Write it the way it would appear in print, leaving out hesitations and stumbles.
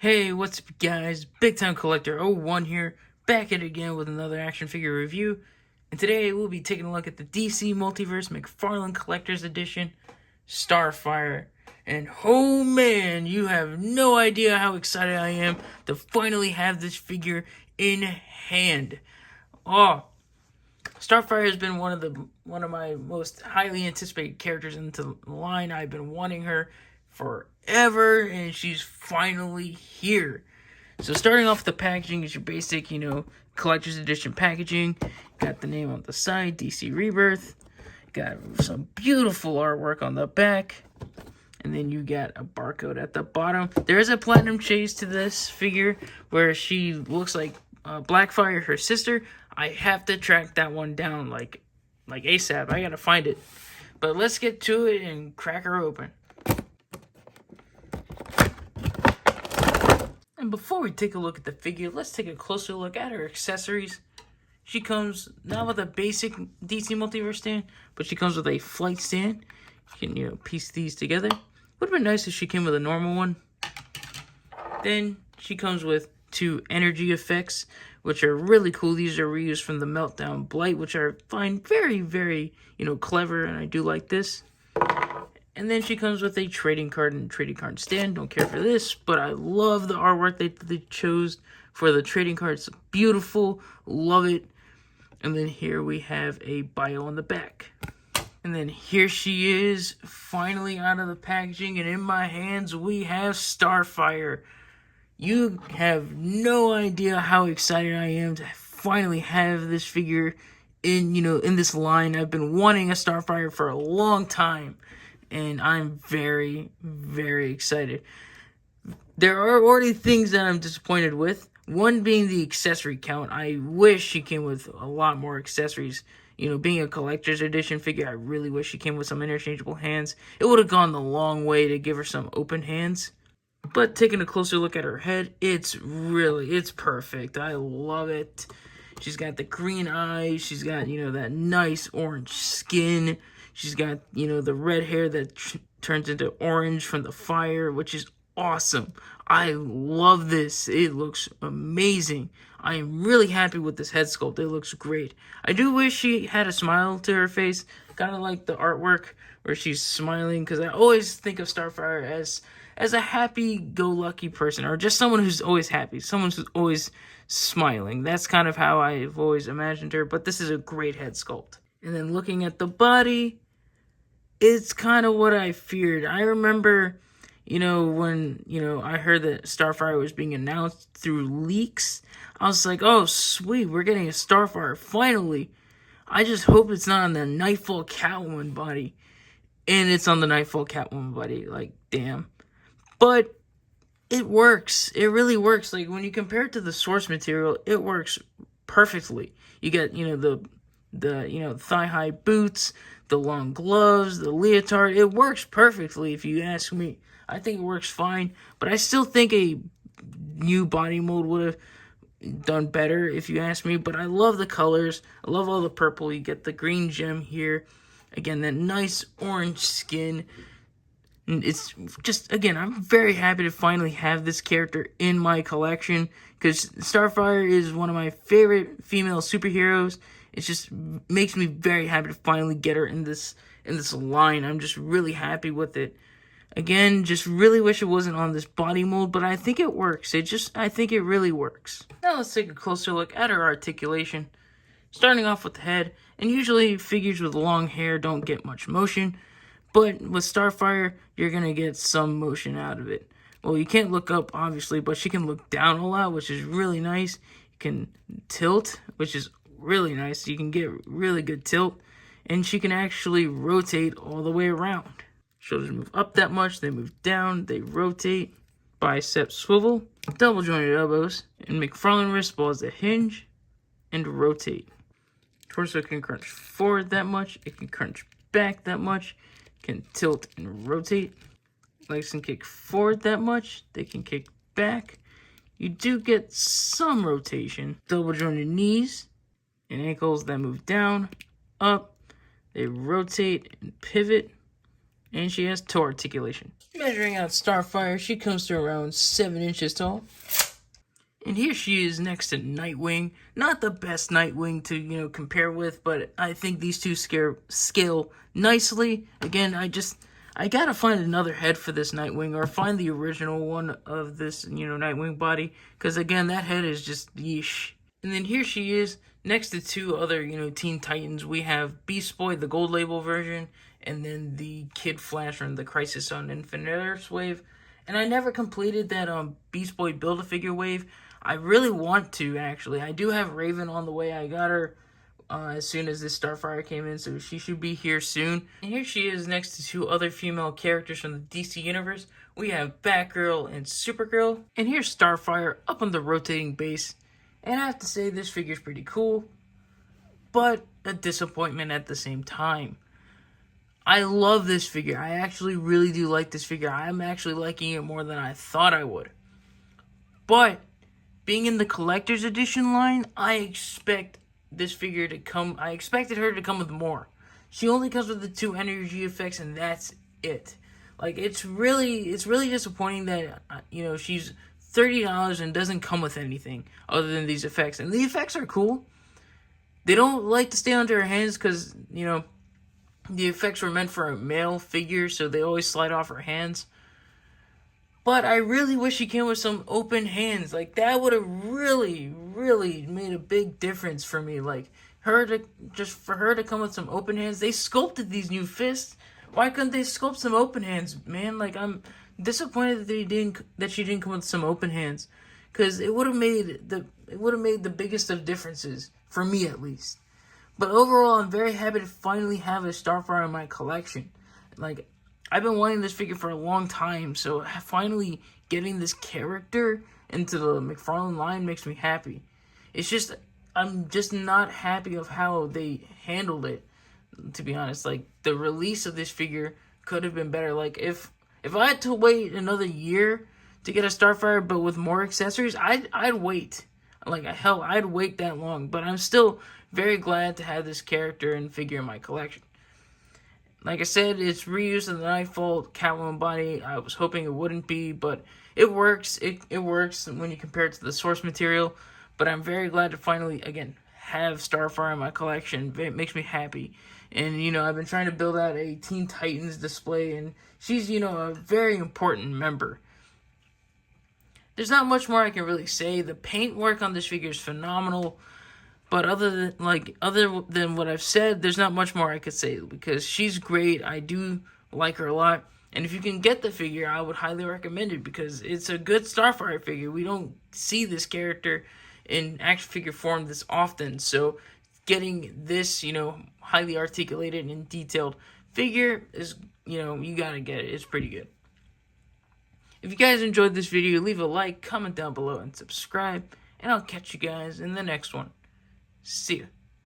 Hey, what's up guys? Big Time Collector 01 here, back at it again with another action figure review. And today we'll be taking a look at the DC Multiverse McFarlane Collector's Edition, Starfire. And oh man, you have no idea how excited I am to finally have this figure in hand. Oh, Starfire has been one of my most highly anticipated characters into the line. I've been wanting her forever, and she's finally here. So starting off the packaging is your basic, collector's edition packaging. Got the name on the side, DC Rebirth. Got some beautiful artwork on the back. And then you got a barcode at the bottom. There is a platinum chase to this figure where she looks like Blackfire, her sister. I have to track that one down like ASAP. I gotta find it. But let's get to it and crack her open. And before we take a look at the figure, let's take a closer look at her accessories. She comes not with a basic DC Multiverse stand, but she comes with a flight stand. You can, piece these together. Would have been nice if she came with a normal one. Then she comes with two energy effects, which are really cool. These are reused from the Meltdown Blight, which I find very, very, clever, and I do like this. And then she comes with a trading card and trading card stand. Don't care for this, but I love the artwork they chose for the trading cards. Beautiful. Love it. And then here we have a bio on the back. And then here she is, finally out of the packaging, and in my hands we have Starfire. You have no idea how excited I am to finally have this figure in this line. I've been wanting a Starfire for a long time, and I'm very, very excited. There are already things that I'm disappointed with. One being the accessory count. I wish she came with a lot more accessories. Being a collector's edition figure, I really wish she came with some interchangeable hands. It would have gone the long way to give her some open hands. But taking a closer look at her head, it's perfect. I love it. She's got the green eyes. She's got, that nice orange skin. She's got, the red hair that turns into orange from the fire, which is awesome. I love this. It looks amazing. I am really happy with this head sculpt. It looks great. I do wish she had a smile to her face. Kind of like the artwork where she's smiling, because I always think of Starfire as a happy-go-lucky person, or just someone who's always happy, someone who's always smiling. That's kind of how I've always imagined her, but this is a great head sculpt. And then looking at the body, it's kind of what I feared. I remember, when, I heard that Starfire was being announced through leaks, I was like, oh, sweet, we're getting a Starfire, finally. I just hope it's not on the Nightfall Catwoman body. And it's on the Nightfall Catwoman body, like, damn. But it works. It really works. Like, when you compare it to the source material, it works perfectly. You get, the thigh-high boots, the long gloves, the leotard. It works perfectly, if you ask me. I think it works fine, but I still think a new body mold would have done better, if you ask me. But I love the colors. I love all the purple. You get the green gem here. Again, that nice orange skin. It's just, again, I'm very happy to finally have this character in my collection, because Starfire is one of my favorite female superheroes. It just makes me very happy to finally get her in this line. I'm just really happy with it. Again, just really wish it wasn't on this body mold, but I think it works. I think it really works. Now let's take a closer look at her articulation. Starting off with the head, and usually figures with long hair don't get much motion, but with Starfire, you're going to get some motion out of it. Well, you can't look up, obviously, but she can look down a lot, which is really nice. You can tilt, which is really nice. You can get really good tilt, and she can actually rotate all the way around. Shoulders move up that much, they move down, they rotate. Bicep swivel, double jointed elbows, and McFarlane wrist ball is a hinge and rotate. Torso can crunch forward that much, it can crunch back that much, can tilt and rotate. Legs can kick forward that much, they can kick back. You do get some rotation. Double jointed knees and ankles that move down, up, they rotate and pivot. And she has toe articulation. Measuring out Starfire, she comes to around 7 inches tall. And here she is next to Nightwing. Not the best Nightwing to, compare with, but I think these two scale nicely. Again, I gotta find another head for this Nightwing, or find the original one of this, Nightwing body. Because, again, that head is just yeesh. And then here she is, next to two other, Teen Titans. We have Beast Boy, the Gold Label version, and then the Kid Flash from the Crisis on Infinite Earths wave. And I never completed that Beast Boy Build-A-Figure wave. I really want to, actually. I do have Raven on the way. I got her as soon as this Starfire came in, so she should be here soon. And here she is next to two other female characters from the DC Universe. We have Batgirl and Supergirl. And here's Starfire up on the rotating base. And I have to say, this figure's pretty cool, but a disappointment at the same time. I love this figure. I actually really do like this figure. I'm actually liking it more than I thought I would. But being in the collector's edition line, I expect this figure to come. I expected her to come with more. She only comes with the 2 energy effects, and that's it. Like, it's really disappointing that she's $30 and doesn't come with anything other than these effects. And the effects are cool. They don't like to stay under her hands because the effects were meant for a male figure, so they always slide off her hands. But I really wish she came with some open hands. Like, that would have really made a big difference for me. Like, for her to come with some open hands. They sculpted these new fists. Why couldn't they sculpt some open hands, man? Like, I'm disappointed that she didn't come with some open hands, because it would have made the biggest of differences for me, at least. But overall, I'm very happy to finally have a Starfire in my collection. Like, I've been wanting this figure for a long time, so finally getting this character into the McFarlane line makes me happy. It's just, I'm just not happy of how they handled it, to be honest. Like, the release of this figure could have been better. Like, if I had to wait another year to get a Starfire, but with more accessories, I'd wait. Like, hell, I'd wait that long. But I'm still very glad to have this character and figure in my collection. Like I said, it's reused of the Nightfall Catwoman body. I was hoping it wouldn't be, but it works. It works when you compare it to the source material. But I'm very glad to finally, again, have Starfire in my collection. It makes me happy. And, I've been trying to build out a Teen Titans display, and she's, a very important member. There's not much more I can really say. The paint work on this figure is phenomenal. But other than what I've said, there's not much more I could say, because she's great. I do like her a lot. And if you can get the figure, I would highly recommend it, because it's a good Starfire figure. We don't see this character in action figure form this often. So getting this, highly articulated and detailed figure is, you gotta get it. It's pretty good. If you guys enjoyed this video, leave a like, comment down below, and subscribe. And I'll catch you guys in the next one. See ya.